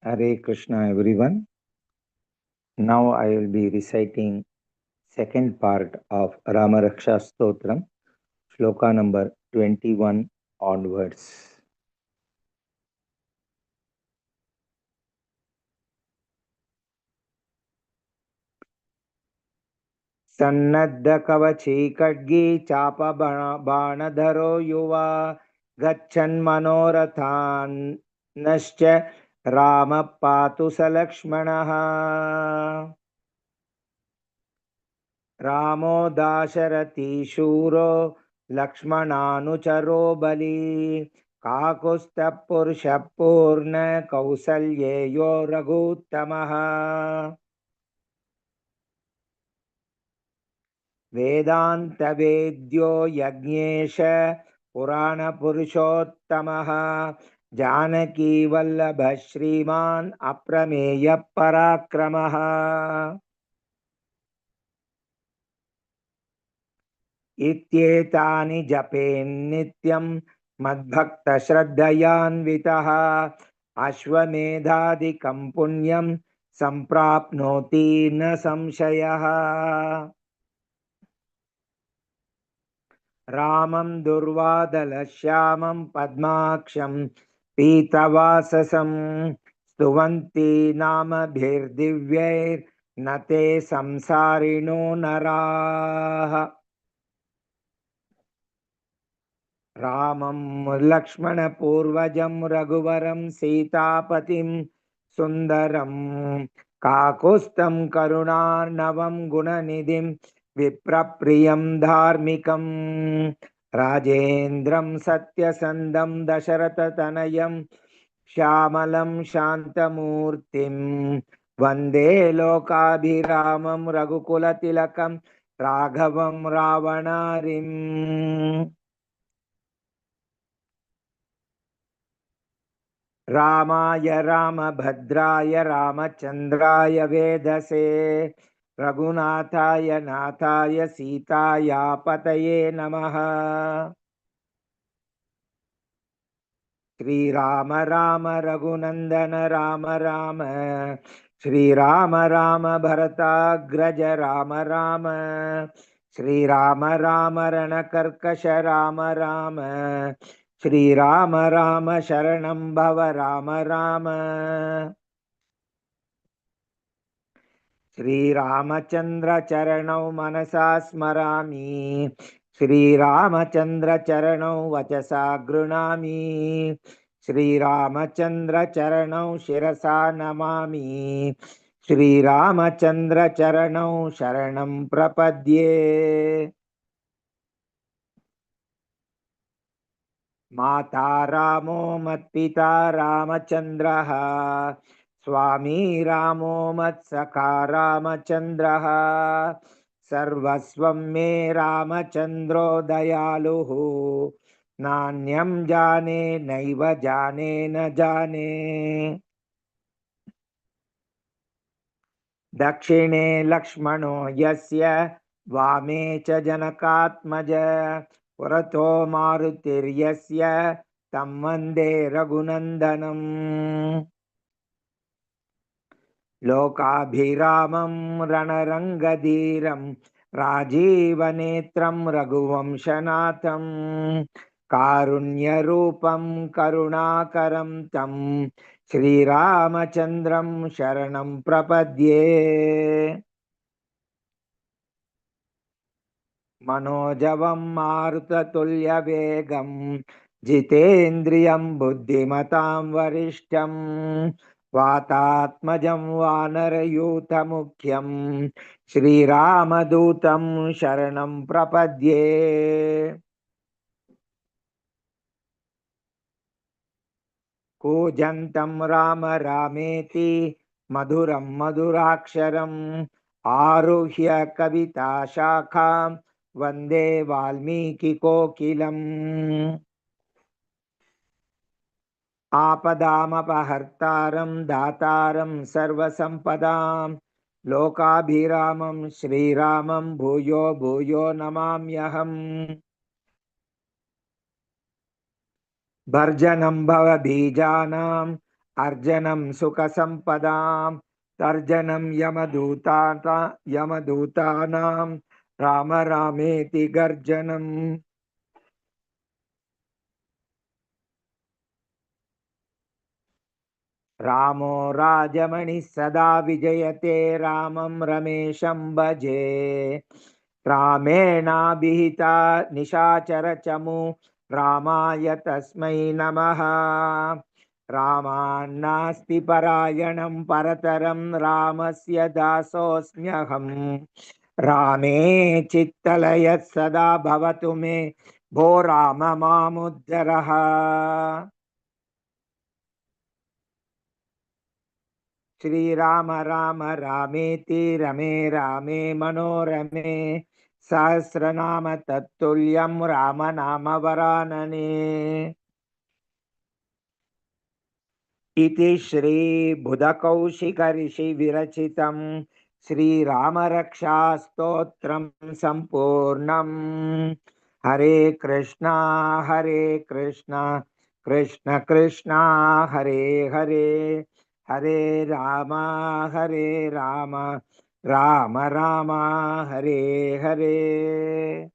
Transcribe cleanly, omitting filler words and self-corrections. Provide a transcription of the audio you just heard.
Hare Krishna everyone. Now I will be reciting second part of Rama Raksha Stotram, shloka number 21 onwards. सन्नद्ध कवची खड्गी चाप बाणधरो युवा गच्छन् मनोरथान् नश्च राम पातु स लक्ष्मणः रामो दाशरथी शूरो लक्ष्मणानुचरो बली काकुत्स्थः पूर्ण कौसल्येयो रघुत्तमः वेदान्तवेद्यो यज्ञेश पुराणपुरुषोत्तमः जानकीवल्लभः श्रीमान् अप्रमेयः पराक्रमः इत्येतानि जपेन्नित्यं मद्भक्तश्रद्धयान्वितः अश्वमेधादिकं पुण्यं सम्प्राप्नोति न संशयः रामं दुर्वादलश्यामं पद्माक्षं पीतवाससं स्तुवन्ति नामभिर्दिव्यैर्न ते संसारिणो नराः रामं लक्ष्मणपूर्वजं रघुवरं सीतापतिं सुन्दरं काकुत्स्थं करुणार्णवं गुणनिधिं विप्रप्रियं धार्मिकं राजेन्द्रं सत्यसन्धं दशरथतनयं श्यामलं शान्तमूर्तिं वन्दे लोकाभिरामं रघुकुलतिलकं राघवं रावणारिम् रामाय रामभद्राय रामचन्द्राय वेधसे रघुनाथाय नाथाय सीतायापतये नमः श्रीराम राम रघुनन्दन राम राम श्रीराम राम भरताग्रज राम राम श्रीराम राम रणकर्कश राम राम श्रीराम राम शरणं भव राम राम श्रीरामचन्द्र चरणौ मनसा स्मरामि श्रीरामचन्द्र चरणौ वचसा गृह्णामि श्रीरामचन्द्र चरणौ शिरसा नमामि श्रीरामचन्द्र चरणौ शरणं प्रपद्ये माता रामो मत्पिता रामचन्द्रः स्वामी रामो मत्सखा रामचन्द्रः सर्वस्वं मे रामचन्द्रो दयालुः नान्यं जाने नैव जाने न जाने दक्षिणे लक्ष्मणो यस्य वामे च जनकात्मज पुरतो मारुतिर्यस्य तं वन्दे रघुनन्दनम् लोकाभिरामं रणरङ्गधीरं राजीवनेत्रं रघुवंशनाथं कारुण्यरूपं करुणाकरं तं श्रीरामचन्द्रं शरणं प्रपद्ये मनोजवं मारुततुल्यवेगं जितेन्द्रियं बुद्धिमतां वरिष्ठं वातात्मजं वानरयूथमुख्यं श्रीरामदूतं शरणं प्रपद्ये कूजन्तं राम रामेति मधुरं मधुराक्षरम् आरुह्य कविताशाखां वन्दे वाल्मीकिकोकिलम् आपदामपहर्तारं दातारं सर्वसम्पदां लोकाभिरामं श्रीरामं भूयो भूयो नमाम्यहम् भर्जनं भवबीजानां अर्जनं सुखसम्पदां तर्जनं यमदूतानां राम रामेति गर्जनम्। रामो राजमणिः सदा विजयते रामं रमेशं भजे। रामेणाभिहिता निशाचरचमु रामाय तस्मै नमः। रामान्नास्ति परायणं परतरं रामस्य दासोऽस्म्यहम्। रामे चित्तलयः सदा भवतु मे भो राम मामुद्धरः। श्रीराम राम रामेति रमे रामे मनोरमे सहस्रनाम तत्तुल्यं राम नाम वरानने। इति श्रीबुधकौशिक ऋषि विरचितं श्रीरामरक्षास्तोत्रं सम्पूर्णम्। हरे कृष्णा कृष्ण कृष्णा हरे हरे, हरे राम राम राम हरे हरे।